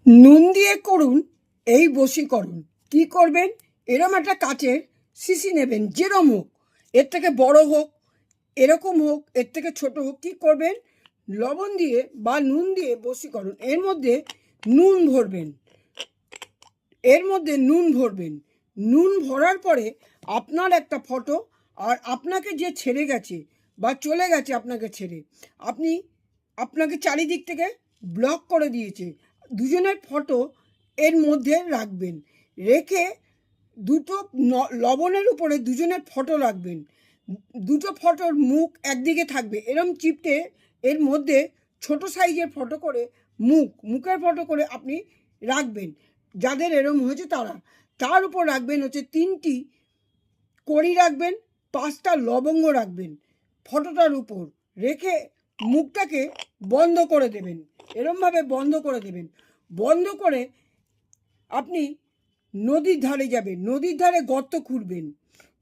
নুন দিয়ে করুন এই বশীকরণ। কি করবেন? এরম একটা কাচের শিশি নেবেন, যেরম হোক, এর থেকে বড় হোক, এরকম হোক, এর থেকে ছোট হোক। কি করবেন? লবণ দিয়ে বা নুন দিয়ে বশীকরণ। এর মধ্যে নুন ভরবেন, নুন ভরার পরে আপনার একটা ফটো, আর আপনাকে যে ছেড়ে গেছে বা চলে গেছে আপনাকে ছেড়ে, আপনাকে চারিদিক থেকে ব্লক করে দিয়েছে, দুজনের ফটো এর মধ্যে রাখবেন। রেখে দুটো লবণের উপরে দুজনের ফটো রাখবেন। দুটো ফটোর মুখ একদিকে থাকবে, এরম চিপটে এর মধ্যে ছোট সাইজের ফটো করে মুখের ফটো করে আপনি রাখবেন। যাদের এরম হয়েছে তারা, তার উপর রাখবেন হচ্ছে 3টি কড়ি রাখবেন, 5টা লবঙ্গ রাখবেন ফটোটার উপর রেখে মুখটাকে বন্ধ করে দেবেন। এরমভাবে বন্ধ করে দেবেন। বন্ধ করে আপনি নদীর ধারে যাবেন, নদীর ধারে গর্ত খুঁড়বেন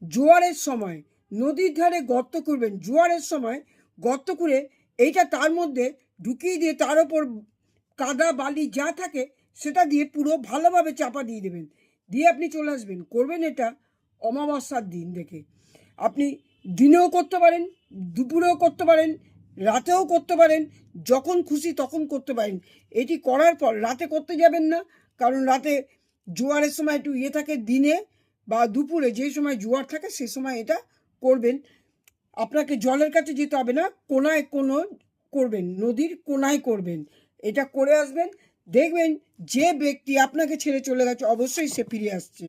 জোয়ারের সময়, নদীর ধারে গর্ত খুঁড়বেন জোয়ারের সময়। গর্ত খুঁড়ে এইটা তার মধ্যে ঢুকিয়ে দিয়ে তার ওপর কাদা বালি যা থাকে সেটা দিয়ে পুরো ভালোভাবে চাপা দিয়ে দেবেন। দিয়ে আপনি চলে আসবেন। করবেন এটা অমাবস্যার দিন দেখে। আপনি দিনেও করতে পারেন, দুপুরেও করতে পারেন, রাতেও করতে পারেন, যখন খুশি তখন করতে পারেন। এটি করার পর রাতে করতে যাবেন না, কারণ রাতে জোয়ারের সময় একটু থাকে। দিনে বা দুপুরে যে সময় জোয়ার থাকে সে সময় এটা করবেন। আপনাকে জলের কাছে যেতে হবে না, কোনায় করবেন, নদীর কোনায় করবেন। এটা করে আসবেন, দেখবেন যে ব্যক্তি আপনাকে ছেড়ে চলে গেছে অবশ্যই সে ফিরে আসছে।